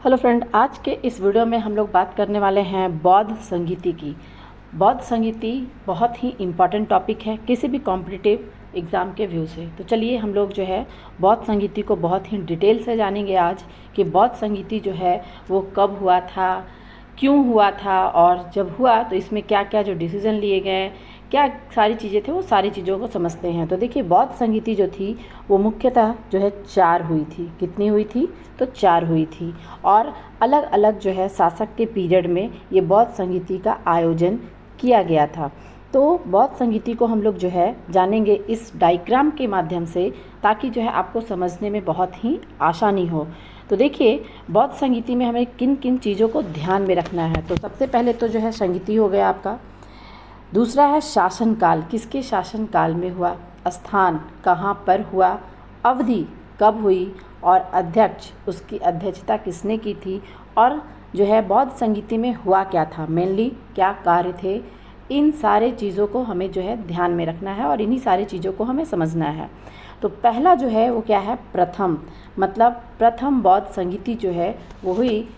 Hello friend, आज के इस वीडियो में हम लोग बात करने वाले हैं बौद्ध संगीति की। बौद्ध संगीति बहुत ही इम्पॉर्टेंट टॉपिक है किसी भी कॉम्पिटिटिव एग्ज़ाम के व्यू से। तो चलिए हम लोग जो है बौद्ध संगीति को बहुत ही डिटेल से जानेंगे आज कि बौद्ध संगीति जो है वो कब हुआ था, क्यों हुआ था, और जब हुआ तो इसमें क्या क्या जो डिसीज़न लिए गए, क्या सारी चीज़ें थे, वो सारी चीज़ों को समझते हैं। तो देखिए बौद्ध संगीति जो थी वो मुख्यतः जो है 4 हुई थी। कितनी हुई थी? तो 4 हुई थी। और अलग अलग जो है शासक के पीरियड में ये बौद्ध संगीति का आयोजन किया गया था। तो बौद्ध संगीति को हम लोग जो है जानेंगे इस डायग्राम के माध्यम से, ताकि जो है आपको समझने में बहुत ही आसानी हो। तो देखिए बौद्ध संगीति में हमें किन किन चीज़ों को ध्यान में रखना है। तो सबसे पहले तो जो है संगीति हो गया आपका। दूसरा है शासनकाल, किसके शासनकाल में हुआ, स्थान कहाँ पर हुआ, अवधि कब हुई, और अध्यक्ष उसकी अध्यक्षता किसने की थी, और जो है बौद्ध संगीति में हुआ क्या था, मेनली क्या कार्य थे। इन सारे चीज़ों को हमें जो है ध्यान में रखना है और इन्हीं सारी चीज़ों को हमें समझना है। तो पहला जो है वो क्या है, प्रथम, मतलब प्रथम बौद्ध संगीति जो है वो हुई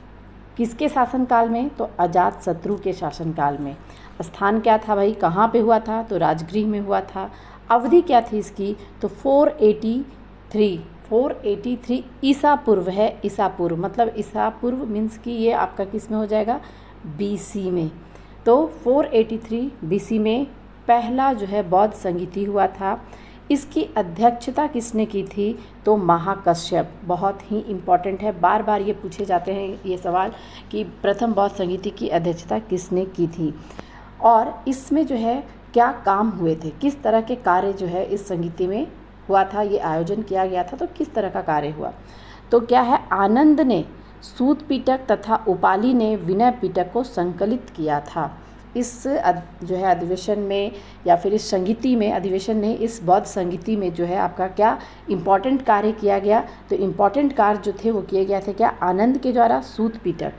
किसके शासनकाल में, तो अजातशत्रु के शासनकाल में। स्थान क्या था भाई, कहाँ पे हुआ था, तो राजगृह में हुआ था। अवधि क्या थी इसकी, तो 483 ईसा पूर्व है। ईसा पूर्व मतलब ईसा पूर्व मीन्स कि ये आपका किस में हो जाएगा, बीसी में। तो 483 बीसी में पहला जो है बौद्ध संगीति हुआ था। इसकी अध्यक्षता किसने की थी, तो महाकश्यप। बहुत ही इम्पॉर्टेंट है, बार बार ये पूछे जाते हैं ये सवाल कि प्रथम बौद्ध संगीति की अध्यक्षता किसने की थी, और इसमें जो है क्या काम हुए थे, किस तरह के कार्य जो है इस संगीति में हुआ था, ये आयोजन किया गया था, तो किस तरह का कार्य हुआ। तो क्या है, आनंद ने सूत पिटक तथा उपाली ने विनय पिटक को संकलित किया था। इस जो है अधिवेशन में या फिर इस संगीति में, अधिवेशन ने इस बौद्ध संगीति में जो है आपका क्या इम्पॉर्टेंट कार्य किया गया, तो इम्पॉर्टेंट कार्य जो थे वो किए गए थे क्या, आनंद के द्वारा सूत पिटक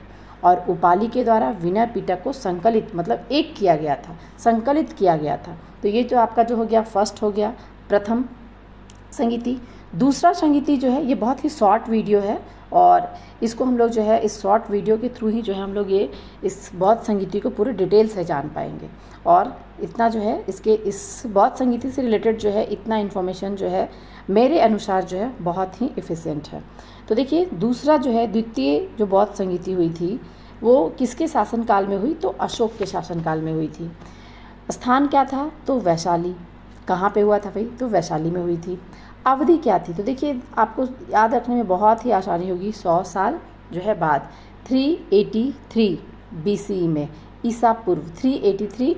और उपाली के द्वारा विनय पिटक को संकलित, मतलब एक किया गया था, संकलित किया गया था। तो ये जो आपका जो हो गया फर्स्ट हो गया प्रथम संगीति। दूसरा संगीति जो है ये बहुत ही शॉर्ट वीडियो है, और इसको हम लोग जो है इस शॉर्ट वीडियो के थ्रू ही जो है हम लोग ये इस बौद्ध संगीति को पूरे डिटेल से जान पाएंगे। और इतना जो है इसके इस बौद्ध संगीति से रिलेटेड जो है इतना इन्फॉर्मेशन जो है मेरे अनुसार जो है बहुत ही एफिशिएंट है। तो देखिए दूसरा जो है द्वितीय जो बौद्ध संगीति हुई थी वो किसके शासनकाल में हुई, तो अशोक के शासनकाल में हुई थी। स्थान क्या था, तो वैशाली। कहाँ पे हुआ था भाई, तो वैशाली में हुई थी। अवधि क्या थी, तो देखिए आपको याद रखने में बहुत ही आसानी होगी, 100 साल जो है बाद, 383 बीसीई में, ईसा पूर्व 383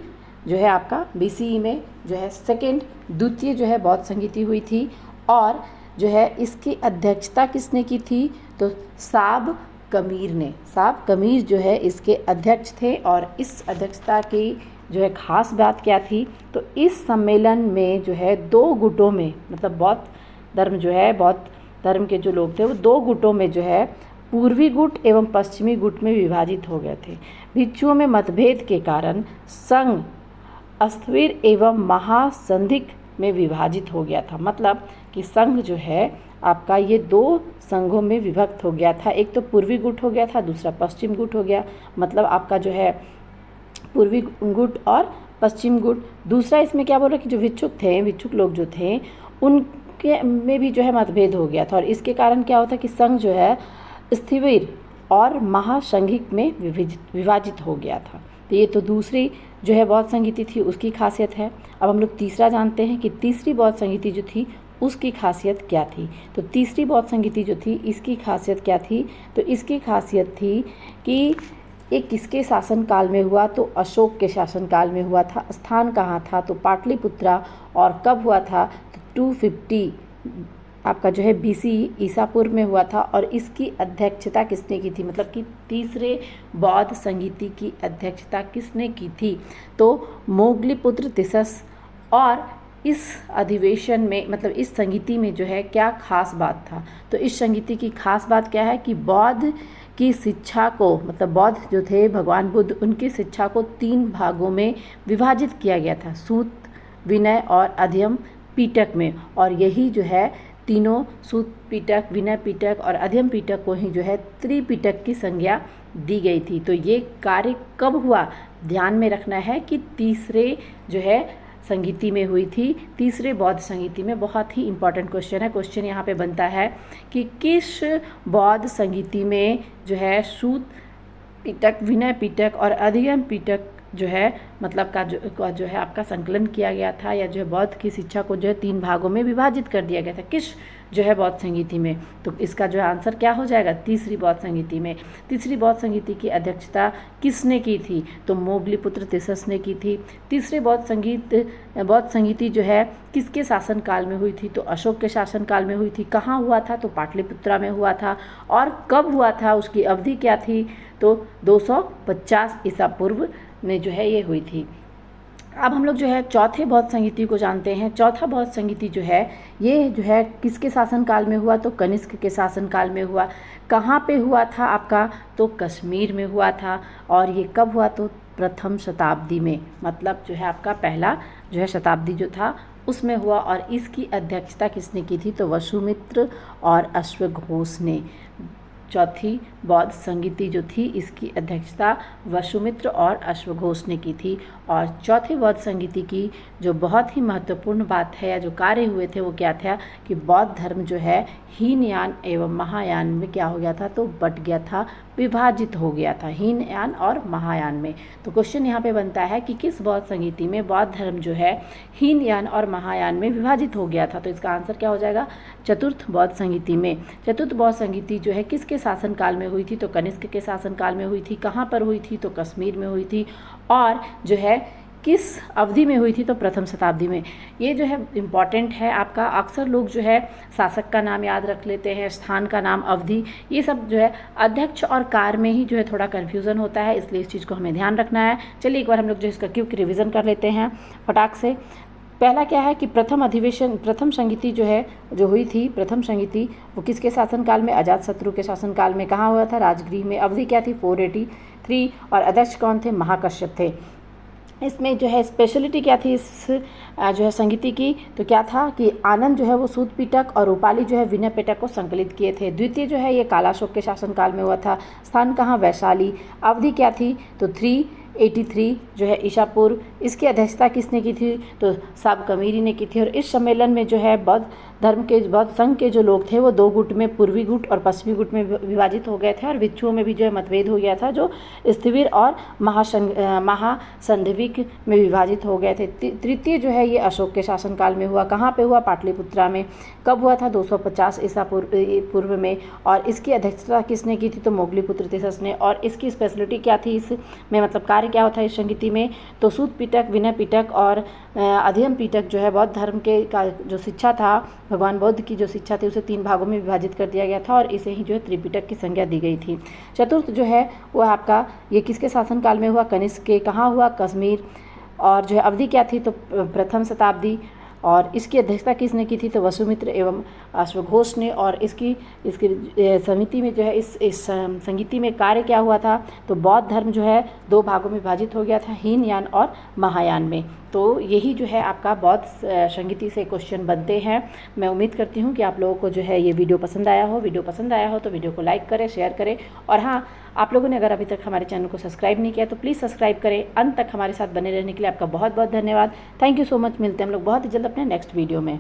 जो है आपका बीसीई में जो है सेकेंड द्वितीय जो है बौद्ध संगीति हुई थी। और जो है इसकी अध्यक्षता किसने की थी, तो साब कमीर ने। साब कमीर जो है इसके अध्यक्ष थे। और इस अध्यक्षता की जो है ख़ास बात क्या थी, तो इस सम्मेलन में जो है 2 गुटों में, मतलब बौद्ध धर्म जो है, बौद्ध धर्म के जो लोग थे वो 2 गुटों में जो है पूर्वी गुट एवं पश्चिमी गुट में विभाजित हो गए थे। भिक्षुओं में मतभेद के कारण संघ अस्थिर एवं महासंधिक में विभाजित हो गया था। मतलब कि संघ जो है आपका ये 2 संघों में विभक्त हो गया था। एक तो पूर्वी गुट हो गया था, दूसरा पश्चिम गुट हो गया। मतलब आपका जो है पूर्वी गुट और पश्चिम गुट। दूसरा इसमें क्या बोल रहा है कि जो भिक्षुक लोग जो थे उनके में भी जो है मतभेद हो गया था, और इसके कारण क्या होता है कि संघ जो है स्थिर और महासंघिक में विभाजित हो गया था। तो ये तो दूसरी जो है बौद्ध संगीति थी उसकी खासियत है। अब हम लोग तीसरा जानते हैं कि तीसरी बौद्ध संगीति जो थी उसकी खासियत क्या थी। तो तीसरी बौद्ध संगीति जो थी इसकी खासियत क्या थी, तो इसकी खासियत थी कि ये किसके शासनकाल में हुआ, तो अशोक के शासनकाल में हुआ था। स्थान कहाँ था, तो पाटलिपुत्रा। और कब हुआ था, तो 250 आपका जो है बीसी ईसा पूर्व में हुआ था। और इसकी अध्यक्षता किसने की थी, मतलब कि तीसरे बौद्ध संगीति की अध्यक्षता किसने की थी, तो मोगलीपुत्र तिसस। और इस अधिवेशन में, मतलब इस संगीति में जो है क्या खास बात था, तो इस संगीति की खास बात क्या है कि बौद्ध की शिक्षा को, मतलब बौद्ध जो थे भगवान बुद्ध, उनकी शिक्षा को 3 भागों में विभाजित किया गया था, सूत, विनय और अध्ययन पिटक में। और यही जो है तीनों सूत पीटक, विनय पीटक और अध्ययन पीटक को ही जो है त्रिपीटक की संज्ञा दी गई थी। तो ये कार्य कब हुआ, ध्यान में रखना है कि तीसरे जो है संगीति में हुई थी, तीसरे बौद्ध संगीति में। बहुत ही इंपॉर्टेंट क्वेश्चन है। क्वेश्चन यहाँ पे बनता है कि किस बौद्ध संगीति में जो है सूत पीटक, विनय पीटक और अध्ययन पीटक जो है मतलब का जो है आपका संकलन किया गया था, या जो है बौद्ध की शिक्षा को जो है 3 भागों में विभाजित कर दिया गया था, किस जो है बौद्ध संगीति में। तो इसका जो है आंसर क्या हो जाएगा, तीसरी बौद्ध संगीति में। तीसरी बौद्ध संगीति की अध्यक्षता किसने की थी, तो मोगलीपुत्र तिसस ने की थी। तीसरे बौद्ध संगीति जो है किसके शासनकाल में हुई थी, तो अशोक के शासनकाल में हुई थी। कहाँ हुआ था, तो पाटलिपुत्रा में हुआ था। और कब हुआ था, उसकी अवधि क्या थी, तो 250 ईसा पूर्व में जो है ये हुई थी। अब हम लोग जो है चौथे बौद्ध संगीति को जानते हैं। चौथा बौद्ध संगीति जो है ये जो है किसके शासनकाल में हुआ, तो कनिष्क के शासनकाल में हुआ। कहाँ पे हुआ था आपका, तो कश्मीर में हुआ था। और ये कब हुआ, तो प्रथम शताब्दी में, मतलब जो है आपका पहला जो है शताब्दी जो था उसमें हुआ। और इसकी अध्यक्षता किसने की थी, तो वसुमित्र और अश्वघोष ने। चौथी बौद्ध संगीति जो थी इसकी अध्यक्षता वसुमित्र और अश्वघोष ने की थी। और चौथे बौद्ध संगीति की जो बहुत ही महत्वपूर्ण बात है या जो कार्य हुए थे वो क्या था कि बौद्ध धर्म जो है हीनयान एवं महायान में क्या हो गया था, तो बट गया था, विभाजित हो गया था, हीनयान और महायान में। तो क्वेश्चन यहाँ पे बनता है कि किस बौद्ध संगीति में बौद्ध धर्म जो है हीनयान और महायान में विभाजित हो गया था, तो इसका आंसर क्या हो जाएगा, चतुर्थ बौद्ध संगीति में। चतुर्थ बौद्ध संगीति जो है किसके शासनकाल में हुई थी, तो कनिष्क के शासनकाल में हुई थी। कहाँ पर हुई थी, तो कश्मीर में हुई थी। और जो है किस अवधि में हुई थी, तो प्रथम शताब्दी में। ये जो है इम्पॉर्टेंट है आपका। अक्सर लोग जो है शासक का नाम याद रख लेते हैं, स्थान का नाम, अवधि, ये सब जो है अध्यक्ष और कार्य में ही जो है थोड़ा कन्फ्यूज़न होता है, इसलिए इस चीज़ को हमें ध्यान रखना है। चलिए एक बार हम लोग जो इसका क्विक रिविज़न कर लेते हैं फटाक से। पहला क्या है कि प्रथम संगीति जो है जो हुई थी, प्रथम संगीति वो किसके शासनकाल में, अजातशत्रु के शासनकाल में। कहाँ हुआ था, राजगृह में। अवधि क्या थी, 483। और अध्यक्ष कौन थे, महाकश्यप थे। इसमें जो है स्पेशलिटी क्या थी इस जो है संगीति की, तो क्या था कि आनंद जो है वो सूत पीटक और रूपाली जो है विनय पीटक को संकलित किए थे। द्वितीय जो है ये कालाशोक के शासनकाल में हुआ था। स्थान कहाँ, वैशाली। अवधि क्या थी, तो 383 जो है ईसा पूर्व। इसकी अध्यक्षता किसने की थी, तो साब कमीरी ने की थी। और इस सम्मेलन में जो है बौद्ध धर्म के बौद्ध संघ के जो लोग थे वो 2 गुट में, पूर्वी गुट और पश्चिमी गुट में विभाजित हो गए थे। और भिक्षुओं में भी जो है मतभेद हो गया था, जो स्थिविर और महासंधिविक में विभाजित हो गए थे। तृतीय जो है ये अशोक के शासनकाल में हुआ। कहाँ पे हुआ, पाटलिपुत्रा में। कब हुआ था, 250 ईसा पूर्व में। और इसकी अध्यक्षता किसने की थी, तो मोगलीपुत्र तिसस ने। और इसकी स्पेशलिटी क्या थी इसमें, मतलब कार्य क्या होता है इस संगीति में, तो सूत पीटक, विनय पीटक और अध्ययन पीटक जो है बौद्ध धर्म के का जो शिक्षा था, भगवान बुद्ध की जो शिक्षा थी उसे 3 भागों में विभाजित कर दिया गया था। और इसे ही जो है त्रिपिटक की संज्ञा दी गई थी। चतुर्थ जो है वो आपका ये किसके शासनकाल में हुआ, कनिष्क के। कहाँ हुआ, कश्मीर। और जो है अवधि क्या थी, तो प्रथम शताब्दी। और इसकी अध्यक्षता किसने की थी, तो वसुमित्र एवं अश्वघोष ने। और इसकी समिति में जो है इस संगीति में कार्य क्या हुआ था, तो बौद्ध धर्म जो है 2 भागों में विभाजित हो गया था, हीनयान और महायान में। तो यही जो है आपका बौद्ध संगीति से क्वेश्चन बनते हैं। मैं उम्मीद करती हूँ कि आप लोगों को जो है ये वीडियो पसंद आया हो। वीडियो पसंद आया हो तो वीडियो को लाइक करें, शेयर करें। और हाँ, आप लोगों ने अगर अभी तक हमारे चैनल को सब्सक्राइब नहीं किया तो प्लीज़ सब्सक्राइब करें। अंत तक हमारे साथ बने रहने के लिए आपका बहुत बहुत धन्यवाद। Thank you so much. मिलते हैं हम लोग बहुत ही जल्द अपने नेक्स्ट वीडियो में।